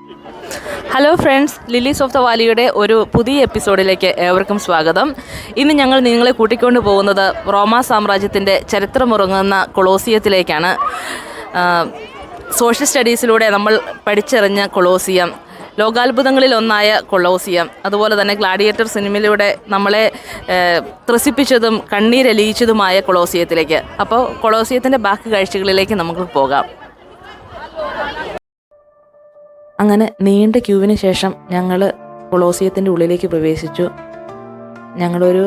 Hello friends, lilies of the വാലിയുടെ ഒരു പുതിയ എപ്പിസോഡിലേക്ക് ഏവർക്കും സ്വാഗതം. ഇന്ന് ഞങ്ങൾ നിങ്ങളെ കൂട്ടിക്കൊണ്ടു പോകുന്നത് റോമാ സാമ്രാജ്യത്തിൻ്റെ ചരിത്രമുറങ്ങുന്ന കൊളോസിയത്തിലേക്കാണ്. സോഷ്യൽ സ്റ്റഡീസിലൂടെ നമ്മൾ പഠിച്ചറിഞ്ഞ കൊളോസിയം, ലോകാത്ഭുതങ്ങളിൽ ഒന്നായ കൊളോസിയം, അതുപോലെ തന്നെ ഗ്ലാഡിയേറ്റർ സിനിമയിലൂടെ നമ്മളെ ത്രസിപ്പിച്ചതും കണ്ണീരലിയിച്ചതുമായ കൊളോസിയത്തിലേക്ക്. അപ്പോൾ കൊളോസിയത്തിൻ്റെ ബാക്കി കാഴ്ചകളിലേക്ക് നമുക്ക് പോകാം. അങ്ങനെ നീണ്ട ക്യൂവിന് ശേഷം ഞങ്ങൾ കൊളോസിയത്തിൻ്റെ ഉള്ളിലേക്ക് പ്രവേശിച്ചു. ഞങ്ങളൊരു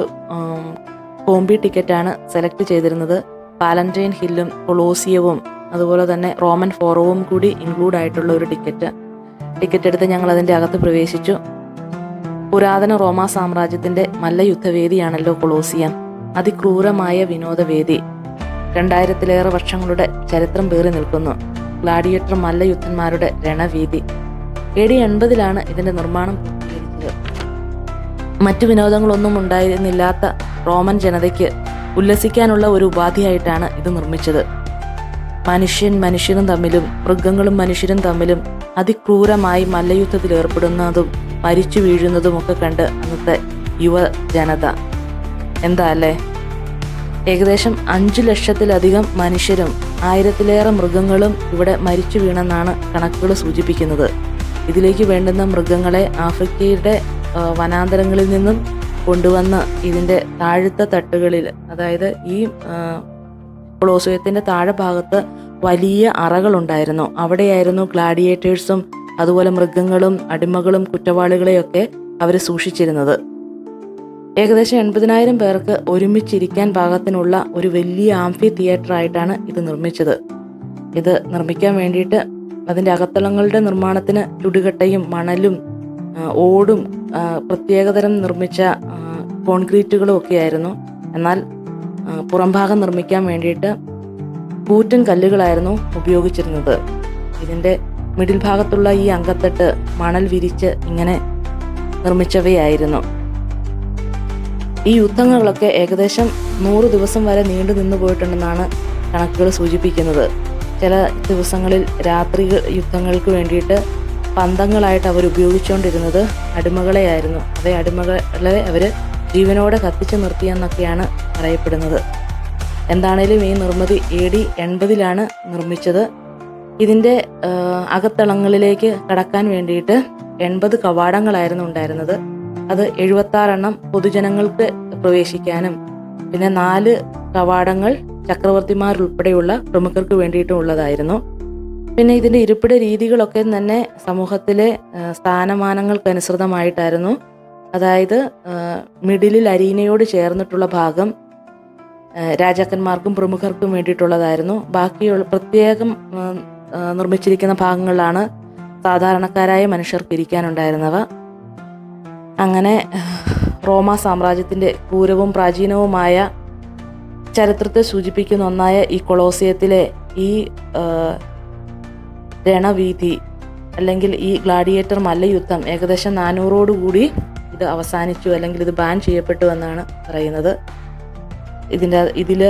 കോമ്പി ടിക്കറ്റാണ് സെലക്ട് ചെയ്തിരുന്നത്. പാലന്റൈൻ ഹില്ലും കൊളോസിയവും അതുപോലെ തന്നെ റോമൻ ഫോറവും കൂടി ഇൻക്ലൂഡ് ആയിട്ടുള്ള ഒരു ടിക്കറ്റ് എടുത്ത് ഞങ്ങൾ അതിൻ്റെ അകത്ത് പ്രവേശിച്ചു. പുരാതന റോമാ സാമ്രാജ്യത്തിൻ്റെ മല്ലയുദ്ധവേദിയാണല്ലോ കൊളോസിയം. അതിക്രൂരമായ വിനോദവേദി. 2000-ലേറെ വർഷങ്ങളുടെ ചരിത്രം പേറി നിൽക്കുന്നു. ഗ്ലാഡിയേറ്റർ മല്ലയുദ്ധന്മാരുടെ രണവീതി. AD 80 ഇതിൻ്റെ നിർമ്മാണം പൂർത്തീകരിച്ചത്. മറ്റു വിനോദങ്ങളൊന്നും ഉണ്ടായിരുന്നില്ലാത്ത റോമൻ ജനതയ്ക്ക് ഉല്ലസിക്കാനുള്ള ഒരു ഉപാധിയായിട്ടാണ് ഇത് നിർമ്മിച്ചത്. മനുഷ്യരും തമ്മിലും മൃഗങ്ങളും മനുഷ്യരും തമ്മിലും അതിക്രൂരമായി മല്ലയുദ്ധത്തിൽ ഏർപ്പെടുന്നതും മരിച്ചു വീഴുന്നതുമൊക്കെ കണ്ട് അന്നത്തെ യുവ ജനത എന്താ അല്ലേ? ഏകദേശം 5 ലക്ഷത്തിലധികം മനുഷ്യരും 1000-ലേറെ മൃഗങ്ങളും ഇവിടെ മരിച്ചു വീണെന്നാണ് കണക്കുകൾ സൂചിപ്പിക്കുന്നത്. ഇതിലേക്ക് വേണ്ടുന്ന മൃഗങ്ങളെ ആഫ്രിക്കയുടെ വനാന്തരങ്ങളിൽ നിന്നും കൊണ്ടുവന്ന് ഇതിൻ്റെ താഴത്തെ തട്ടുകളിൽ, അതായത് ഈ കൊളോസിയത്തിൻ്റെ താഴെ ഭാഗത്ത് വലിയ അറകളുണ്ടായിരുന്നു. അവിടെയായിരുന്നു ഗ്ലാഡിയേറ്റേഴ്സും അതുപോലെ മൃഗങ്ങളും അടിമകളും കുറ്റവാളികളെയൊക്കെ അവർ സൂക്ഷിച്ചിരുന്നത്. ഏകദേശം 80,000 പേർക്ക് ഒരുമിച്ചിരിക്കാൻ പാകത്തിനുള്ള ഒരു വലിയ ആംഫി തിയേറ്റർ ആയിട്ടാണ് ഇത് നിർമ്മിച്ചത്. ഇത് നിർമ്മിക്കാൻ വേണ്ടിയിട്ട് അതിൻ്റെ അകത്തളങ്ങളുടെ നിർമ്മാണത്തിന് ചുടുകട്ടയും മണലും ഓടും പ്രത്യേകതരം നിർമ്മിച്ച കോൺക്രീറ്റുകളും ഒക്കെ ആയിരുന്നു. എന്നാൽ പുറംഭാഗം നിർമ്മിക്കാൻ വേണ്ടിയിട്ട് കൂറ്റൻ കല്ലുകളായിരുന്നു ഉപയോഗിച്ചിരുന്നത്. ഇതിൻ്റെ മിഡിൽ ഭാഗത്തുള്ള ഈ അങ്കത്തട്ട് മണൽ വിരിച്ച് ഇങ്ങനെ നിർമ്മിച്ചവയായിരുന്നു. ഈ യുദ്ധങ്ങളൊക്കെ ഏകദേശം 100 ദിവസം വരെ നീണ്ടു നിന്നു പോയിട്ടുണ്ടെന്നാണ് കണക്കുകൾ സൂചിപ്പിക്കുന്നത്. ചില ദിവസങ്ങളിൽ രാത്രി യുദ്ധങ്ങൾക്ക് വേണ്ടിയിട്ട് പന്തങ്ങളായിട്ട് അവർ ഉപയോഗിച്ചുകൊണ്ടിരുന്നത് അടിമകളെയായിരുന്നു. അതേ അടിമകളെ അവർ ജീവനോടെ കത്തിച്ചു നിർത്തിയെന്നൊക്കെയാണ് പറയപ്പെടുന്നത്. എന്താണേലും ഈ നിർമ്മിതി AD 80 നിർമ്മിച്ചത്. ഇതിൻ്റെ അകത്തളങ്ങളിലേക്ക് കടക്കാൻ വേണ്ടിയിട്ട് 80 കവാടങ്ങളായിരുന്നു ഉണ്ടായിരുന്നത്. അത് 76 പൊതുജനങ്ങൾക്ക് പ്രവേശിക്കാനും പിന്നെ 4 കവാടങ്ങൾ ചക്രവർത്തിമാരുൾപ്പെടെയുള്ള പ്രമുഖർക്ക് വേണ്ടിയിട്ടും ഉള്ളതായിരുന്നു. പിന്നെ ഇതിൻ്റെ ഇരിപ്പിട രീതികളൊക്കെ തന്നെ സമൂഹത്തിലെ സ്ഥാനമാനങ്ങൾക്കനുസൃതമായിട്ടായിരുന്നു. അതായത് മിഡിലിൽ അരീനയോട് ചേർന്നിട്ടുള്ള ഭാഗം രാജാക്കന്മാർക്കും പ്രമുഖർക്കും വേണ്ടിയിട്ടുള്ളതായിരുന്നു. ബാക്കിയുള്ള പ്രത്യേകം നിർമ്മിച്ചിരിക്കുന്ന ഭാഗങ്ങളിലാണ് സാധാരണക്കാരായ മനുഷ്യർക്ക് ഇരിക്കാനുണ്ടായിരുന്നവ. അങ്ങനെ റോമാ സാമ്രാജ്യത്തിൻ്റെ ക്രൂരവും പ്രാചീനവുമായ ചരിത്രത്തെ സൂചിപ്പിക്കുന്ന ഒന്നായ ഈ കൊളോസിയത്തിലെ ഈ രണവീഥി അല്ലെങ്കിൽ ഈ ഗ്ലാഡിയേറ്റർ മല്ലയുദ്ധം ഏകദേശം 400 ഇത് അവസാനിച്ചു, അല്ലെങ്കിൽ ഇത് ബാൻ ചെയ്യപ്പെട്ടു എന്നാണ് പറയുന്നത്. ഇതിൽ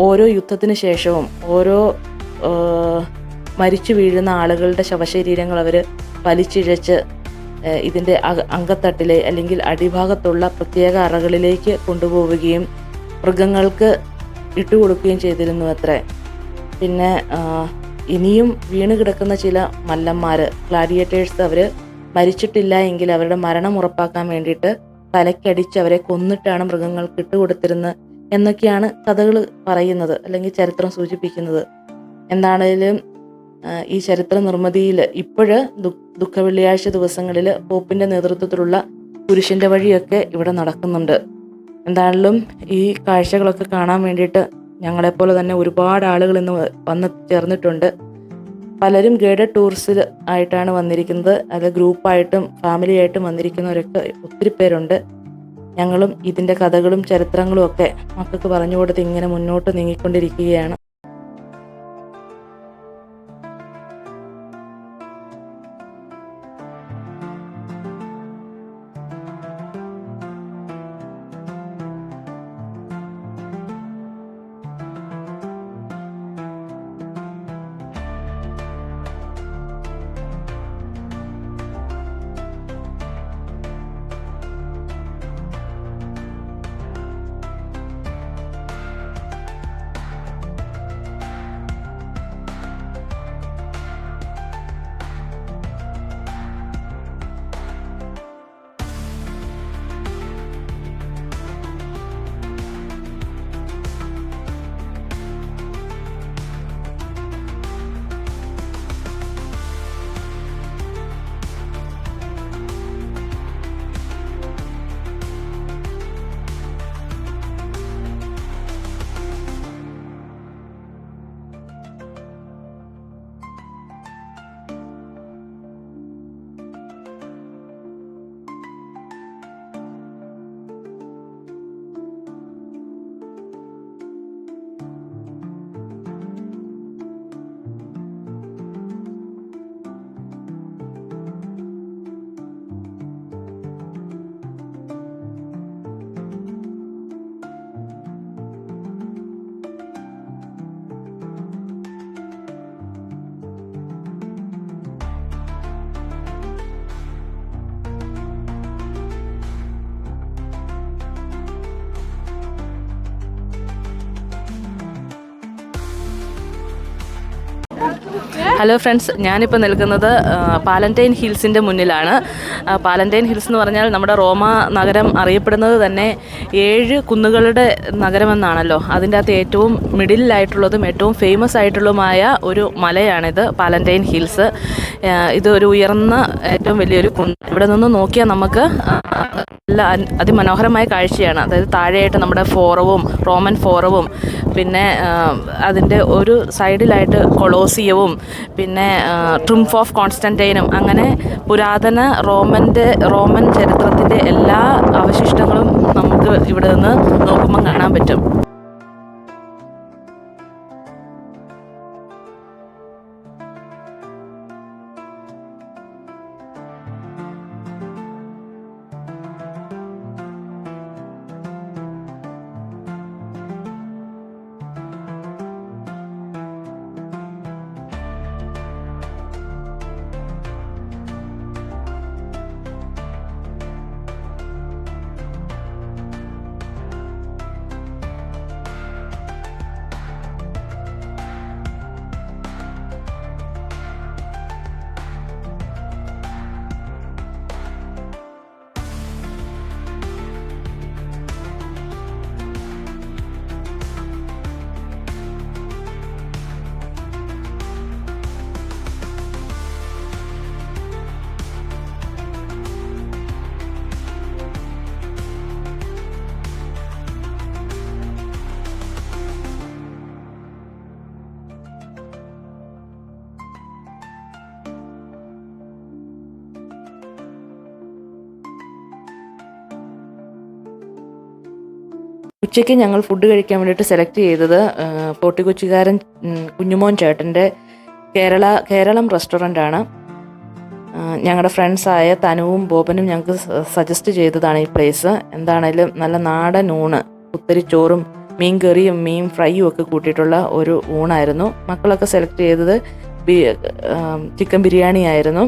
ഓരോ യുദ്ധത്തിന് ശേഷവും ഓരോ മരിച്ചു വീഴുന്ന ആളുകളുടെ ശവശരീരങ്ങൾ അവർ വലിച്ചിഴച്ച് ഇതിൻ്റെ അങ്കത്തട്ടിലെ അല്ലെങ്കിൽ അടിഭാഗത്തുള്ള പ്രത്യേക അറകളിലേക്ക് കൊണ്ടുപോവുകയും മൃഗങ്ങൾക്ക് ഇട്ടുകൊടുക്കുകയും ചെയ്തിരുന്നു അത്രേ. പിന്നെ ഇനിയും വീണ് കിടക്കുന്ന ചില മല്ലന്മാർ, ഗ്ലാഡിയേറ്റേഴ്സ്, അവർ മരിച്ചിട്ടില്ല എങ്കിൽ അവരുടെ മരണം ഉറപ്പാക്കാൻ വേണ്ടിയിട്ട് തലയ്ക്കടിച്ച് അവരെ കൊന്നിട്ടാണ് മൃഗങ്ങൾക്ക് ഇട്ടുകൊടുത്തിരുന്നത് എന്നൊക്കെയാണ് കഥകൾ പറയുന്നത്, അല്ലെങ്കിൽ ചരിത്രം സൂചിപ്പിക്കുന്നത്. എന്താണേലും ഈ ചരിത്ര നിർമ്മിതിയിൽ ഇപ്പോഴ് ദുഃഖവെള്ളിയാഴ്ച ദിവസങ്ങളിൽ പോപ്പിൻ്റെ നേതൃത്വത്തിലുള്ള കുരിശിൻ്റെ വഴിയൊക്കെ ഇവിടെ നടക്കുന്നുണ്ട്. എന്തായാലും ഈ കാഴ്ചകളൊക്കെ കാണാൻ വേണ്ടിയിട്ട് ഞങ്ങളെപ്പോലെ തന്നെ ഒരുപാട് ആളുകൾ ഇന്ന് വന്ന് ചേർന്നിട്ടുണ്ട്. പലരും ഗൈഡഡ് ടൂർസിൽ ആയിട്ടാണ് വന്നിരിക്കുന്നത്. അത് ഗ്രൂപ്പായിട്ടും ഫാമിലിയായിട്ടും വന്നിരിക്കുന്നവരൊക്കെ ഒത്തിരി പേരുണ്ട്. ഞങ്ങളും ഇതിൻ്റെ കഥകളും ചരിത്രങ്ങളും ഒക്കെ മക്കൾക്ക് പറഞ്ഞു കൊടുത്ത് ഇങ്ങനെ മുന്നോട്ട് നീങ്ങിക്കൊണ്ടിരിക്കുകയാണ്. ഹലോ ഫ്രണ്ട്സ്, ഞാനിപ്പോൾ നിൽക്കുന്നത് പാലന്റൈൻ ഹിൽസിൻ്റെ മുന്നിലാണ്. പാലന്റൈൻ ഹിൽസ് എന്ന് പറഞ്ഞാൽ നമ്മുടെ റോമ നഗരം അറിയപ്പെടുന്നത് തന്നെ 7 കുന്നുകളുടെ നഗരമെന്നാണല്ലോ. അതിൻ്റെ അകത്ത് ഏറ്റവും മിഡിലായിട്ടുള്ളതും ഏറ്റവും ഫേമസ് ആയിട്ടുള്ളതുമായ ഒരു മലയാണിത്, പാലന്റൈൻ ഹിൽസ്. ഇത് ഒരു ഉയർന്ന ഏറ്റവും വലിയൊരു കുന്ന്. ഇവിടെ നിന്ന് നോക്കിയാൽ നമുക്ക് നല്ല അതിമനോഹരമായ കാഴ്ചയാണ്. അതായത് താഴെയായിട്ട് നമ്മുടെ ഫോറവും റോമൻ ഫോറവും, പിന്നെ അതിൻ്റെ ഒരു സൈഡിലായിട്ട് കൊളോസിയവും, പിന്നെ ട്രിംഫ് ഓഫ് കോൺസ്റ്റന്റൈനും, അങ്ങനെ പുരാതന റോമൻ ചരിത്രത്തിൻ്റെ എല്ലാ അവശിഷ്ടങ്ങളും നമുക്ക് ഇവിടെ നിന്ന് നോക്കുമ്പം കാണാൻ പറ്റും. ഉച്ചയ്ക്ക് ഞങ്ങൾ ഫുഡ് കഴിക്കാൻ വേണ്ടിയിട്ട് സെലക്ട് ചെയ്തത് പോട്ടിക്കൊച്ചുകാരൻ കുഞ്ഞുമോൻ ചേട്ടൻ്റെ കേരളം റെസ്റ്റോറൻ്റാണ്. ഞങ്ങളുടെ ഫ്രണ്ട്സായ തനുവും ബോബനും ഞങ്ങൾക്ക് സജസ്റ്റ് ചെയ്തതാണ് ഈ പ്ലേസ്. എന്താണേലും നല്ല നാടൻ ഊണ്, കുത്തരിച്ചോറും മീൻ കറിയും മീൻ ഫ്രൈയും ഒക്കെ കൂട്ടിയിട്ടുള്ള ഒരു ഊണായിരുന്നു. മക്കളൊക്കെ സെലക്ട് ചെയ്തത് ചിക്കൻ ബിരിയാണി ആയിരുന്നു.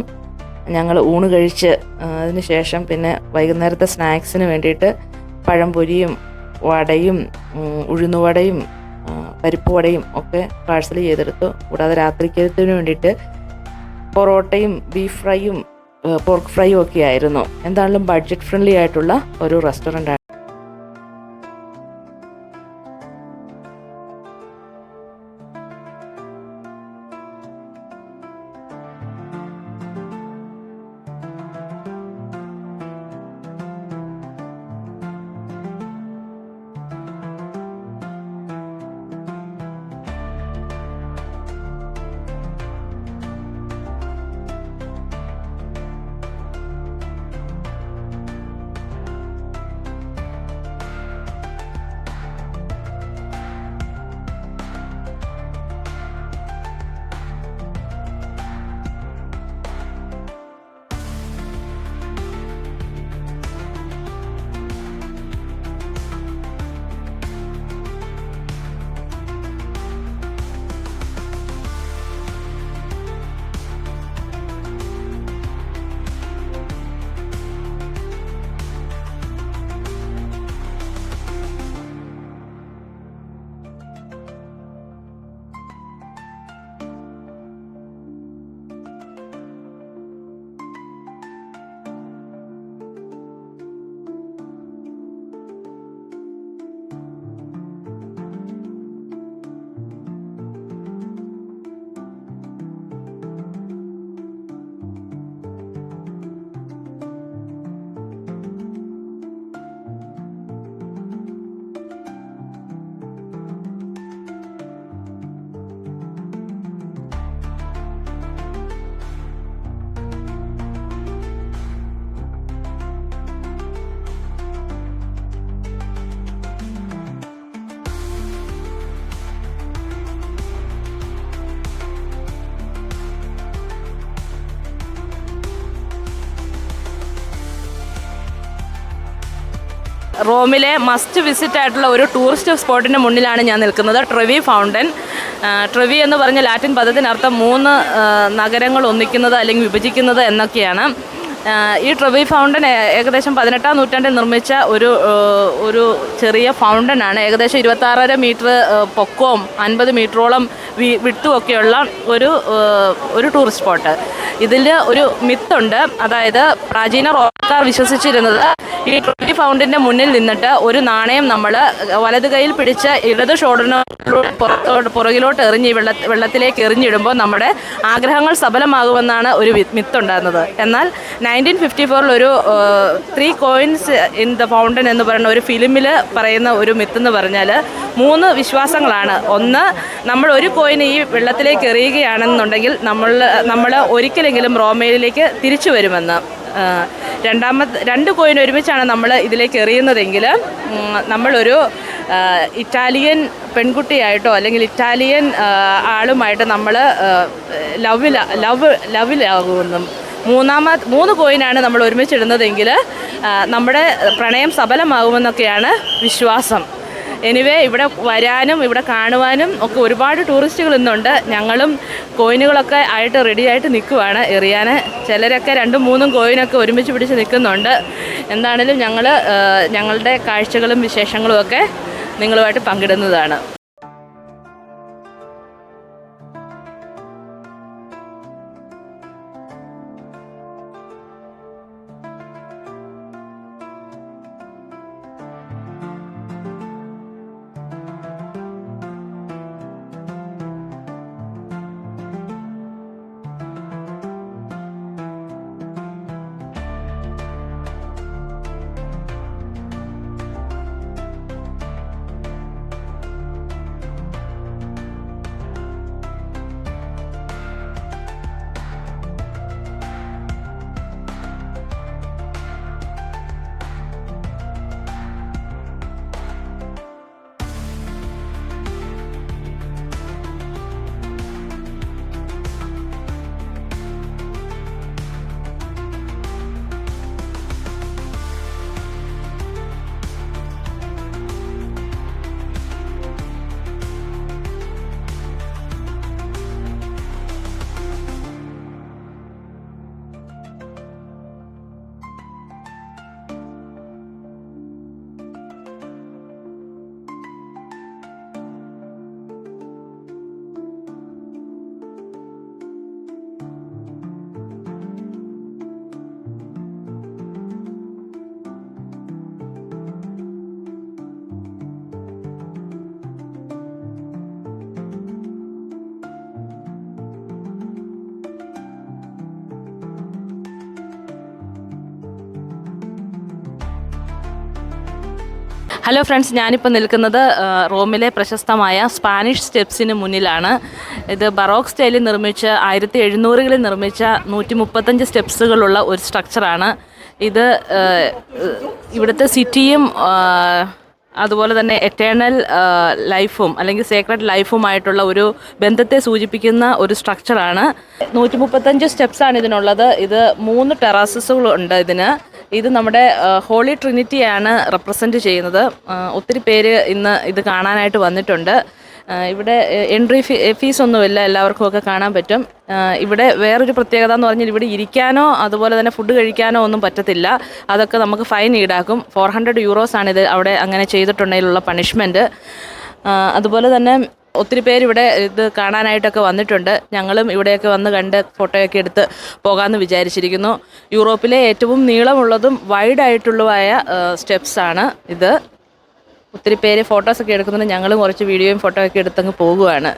ഞങ്ങൾ ഊണ് കഴിച്ച് അതിന് ശേഷം പിന്നെ വൈകുന്നേരത്തെ സ്നാക്സിന് വേണ്ടിയിട്ട് പഴംപൊരിയും വടയും ഉഴുന്നുവടയും പരിപ്പ് വടയും ഒക്കെ പാഴ്സൽ ചെയ്തെടുത്തു. കൂടാതെ രാത്രിക്കത്തിന് വേണ്ടിയിട്ട് പൊറോട്ടയും ബീഫ് ഫ്രൈയും പോർക്ക് ഫ്രൈയും ഒക്കെ ആയിരുന്നു. എന്തായാലും ബഡ്ജറ്റ് ഫ്രണ്ട്ലി ആയിട്ടുള്ള ഒരു റെസ്റ്റോറൻ്റ്. റോമിലെ മസ്റ്റ് വിസിറ്റ് ആയിട്ടുള്ള ഒരു ടൂറിസ്റ്റ് സ്പോട്ടിൻ്റെ മുന്നിലാണ് ഞാൻ നിൽക്കുന്നത്. Trevi fountain. ട്രെവി എന്ന് പറഞ്ഞ ലാറ്റിൻ പദത്തിനർത്ഥം 3 നഗരങ്ങൾ ഒന്നിക്കുന്നത് അല്ലെങ്കിൽ വിഭജിക്കുന്നത് എന്നൊക്കെയാണ്. ഈ ട്രെവി ഫൗണ്ടൻ ഏകദേശം 18-ാം നൂറ്റാണ്ടിൽ നിർമ്മിച്ച ഒരു ചെറിയ ഫൗണ്ടനാണ്. ഏകദേശം 26.5 മീറ്റർ പൊക്കവും 50 മീറ്ററോളം വിട്ടുമൊക്കെയുള്ള ഒരു ടൂറിസ്റ്റ് സ്പോട്ട്. ഇതിൽ ഒരു മിത്തുണ്ട്. അതായത് പ്രാചീന റോമക്കാർ വിശ്വസിച്ചിരുന്നത് ഈ ട്രെവി ഫൗണ്ടൻ്റെ മുന്നിൽ നിന്നിട്ട് ഒരു നാണയം നമ്മൾ വലത് കൈയിൽ പിടിച്ച് ഇടത് ഷോൾഡറിന് പുറകിലോട്ട് എറിഞ്ഞ് വെള്ളത്തിലേക്ക് എറിഞ്ഞിടുമ്പോൾ നമ്മുടെ ആഗ്രഹങ്ങൾ സഫലമാകുമെന്നാണ് ഒരു മിത്തുണ്ടായിരുന്നത്. എന്നാൽ 1954 ഒരു 3 കോയിൻസ് ഇൻ ദ ഫൗണ്ടൻ എന്ന് പറയുന്ന ഒരു ഫിലിമിൽ പറയുന്ന ഒരു മിത്തെന്ന് പറഞ്ഞാൽ 3 വിശ്വാസങ്ങളാണ്. ഒന്ന്, നമ്മൾ ഒരു കോയിൻ ഈ വെള്ളത്തിലേക്ക് എറിയുകയാണെന്നുണ്ടെങ്കിൽ നമ്മൾ ഒരിക്കലെങ്കിലും റോമയിലേക്ക് തിരിച്ചു വരുമെന്ന്. 2 കോയിൻ ഒരുമിച്ചാണ് നമ്മൾ ഇതിലേക്ക് എറിയുന്നതെങ്കിൽ നമ്മളൊരു ഇറ്റാലിയൻ പെൺകുട്ടിയായിട്ടോ അല്ലെങ്കിൽ ഇറ്റാലിയൻ ആളുമായിട്ട് നമ്മൾ ലവിലാകുമെന്നും. 3 കോയിനാണ് നമ്മൾ ഒരുമിച്ചിടുന്നതെങ്കിൽ നമ്മുടെ പ്രണയം സഫലമാകുമെന്നൊക്കെയാണ് വിശ്വാസം. എനിവേ, ഇവിടെ വരാനും ഇവിടെ കാണുവാനും ഒക്കെ ഒരുപാട് ടൂറിസ്റ്റുകൾ ഇന്നുണ്ട്. ഞങ്ങളും കോയിനുകളൊക്കെ ആയിട്ട് റെഡി ആയിട്ട് നിൽക്കുവാണ് എറിയാൻ. ചിലരൊക്കെ 2-3 കോയിനൊക്കെ ഒരുമിച്ച് പിടിച്ച് നിൽക്കുന്നുണ്ട്. എന്താണേലും ഞങ്ങളുടെ കാഴ്ചകളും വിശേഷങ്ങളും ഒക്കെ നിങ്ങളുമായിട്ട് പങ്കിടുന്നതാണ്. ഹലോ ഫ്രണ്ട്സ്, ഞാനിപ്പോൾ നിൽക്കുന്നത് റോമിലെ പ്രശസ്തമായ സ്പാനിഷ് സ്റ്റെപ്സിന് മുന്നിലാണ്. ഇത് ബറോക്ക് സ്റ്റൈലിൽ നിർമ്മിച്ച 1700-കളിൽ നിർമ്മിച്ച 135 സ്റ്റെപ്സുകളുള്ള ഒരു സ്ട്രക്ചറാണ്. ഇത് ഇവിടുത്തെ സിറ്റിയും അതുപോലെ തന്നെ എറ്റേണൽ ലൈഫും അല്ലെങ്കിൽ സേക്രഡ് ലൈഫുമായിട്ടുള്ള ഒരു ബന്ധത്തെ സൂചിപ്പിക്കുന്ന ഒരു സ്ട്രക്ചറാണ്. 135 സ്റ്റെപ്സാണ് ഇതിനുള്ളത്. ഇത് 3 ടെറാസസുകളുണ്ട് ഇതിന്. ഇത് നമ്മുടെ ഹോളി ട്രിനിറ്റിയാണ് റെപ്രസെൻറ്റ് ചെയ്യുന്നത്. ഒത്തിരി പേര് ഇന്ന് ഇത് കാണാനായിട്ട് വന്നിട്ടുണ്ട്. ഇവിടെ എൻട്രി ഫീസൊന്നുമില്ല, എല്ലാവർക്കും ഒക്കെ കാണാൻ പറ്റും. ഇവിടെ വേറൊരു പ്രത്യേകത എന്ന് പറഞ്ഞാൽ ഇവിടെ ഇരിക്കാനോ അതുപോലെ തന്നെ ഫുഡ് കഴിക്കാനോ ഒന്നും പറ്റത്തില്ല. അതൊക്കെ നമുക്ക് ഫൈൻ ഈടാക്കും. 400 യൂറോസാണ് ഇത് അവിടെ അങ്ങനെ ചെയ്തിട്ടുണ്ടെങ്കിലുള്ള പണിഷ്മെൻറ്റ്. അതുപോലെ തന്നെ ഒത്തിരി പേര് ഇവിടെ ഇത് കാണാനായിട്ടൊക്കെ വന്നിട്ടുണ്ട്. ഞങ്ങളും ഇവിടെയൊക്കെ വന്ന് കണ്ട് ഫോട്ടോയൊക്കെ എടുത്ത് പോകാമെന്ന് വിചാരിച്ചിരിക്കുന്നു. യൂറോപ്പിലെ ഏറ്റവും നീളമുള്ളതും വൈഡായിട്ടുള്ളതുമായ സ്റ്റെപ്സാണ് ഇത്. ഒത്തിരി പേര് ഫോട്ടോസൊക്കെ എടുക്കുന്നുണ്ട്. ഞങ്ങളും കുറച്ച് വീഡിയോയും ഫോട്ടോയൊക്കെ എടുത്തങ്ങ് പോകുവാണ്.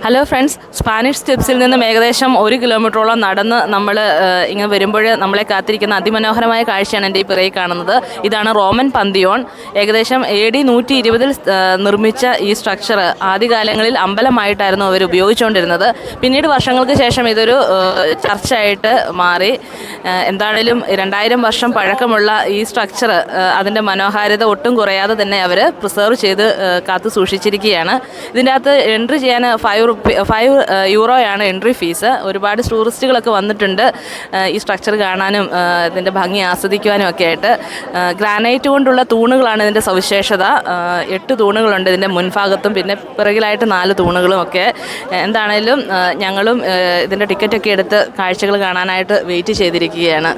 ഹലോ ഫ്രണ്ട്സ്, സ്പാനിഷ് സ്റ്റെപ്സിൽ നിന്നും ഏകദേശം 1 കിലോമീറ്ററോളം നടന്ന് നമ്മൾ ഇങ്ങനെ വരുമ്പോൾ നമ്മളെ കാത്തിരിക്കുന്ന അതിമനോഹരമായ കാഴ്ചയാണ് എൻ്റെ ഈ പിറകിൽ കാണുന്നത്. ഇതാണ് റോമൻ പന്തിയോൺ. ഏകദേശം AD 120 നിർമ്മിച്ച ഈ സ്ട്രക്ചർ ആദ്യകാലങ്ങളിൽ അമ്പലമായിട്ടായിരുന്നു അവർ ഉപയോഗിച്ചുകൊണ്ടിരുന്നത്. പിന്നീട് വർഷങ്ങൾക്ക് ശേഷം ഇതൊരു ചർച്ചായിട്ട് മാറി. എന്താണേലും 2000 വർഷം പഴക്കമുള്ള ഈ സ്ട്രക്ചർ അതിൻ്റെ മനോഹാരിത ഒട്ടും കുറയാതെ തന്നെ അവർ പ്രിസർവ് ചെയ്ത് കാത്തു സൂക്ഷിച്ചിരിക്കുകയാണ്. ഇതിൻ്റെ അകത്ത് എൻട്രി ചെയ്യാൻ €5 എൻട്രി ഫീസ്. ഒരുപാട് ടൂറിസ്റ്റുകളൊക്കെ വന്നിട്ടുണ്ട് ഈ സ്ട്രക്ചർ കാണാനും ഇതിൻ്റെ ഭംഗി ആസ്വദിക്കുവാനും ഒക്കെ ആയിട്ട്. ഗ്രാനൈറ്റ് കൊണ്ടുള്ള തൂണുകളാണ് ഇതിൻ്റെ സവിശേഷത. 8 തൂണുകളുണ്ട് ഇതിൻ്റെ മുൻഭാഗത്തും, പിന്നെ പിറകിലായിട്ട് 4 തൂണുകളും ഒക്കെ. എന്താണേലും ഞങ്ങളും ഇതിൻ്റെ ടിക്കറ്റൊക്കെ എടുത്ത് കാഴ്ചകൾ കാണാനായിട്ട് വെയിറ്റ് ചെയ്തിരിക്കുകയാണ്.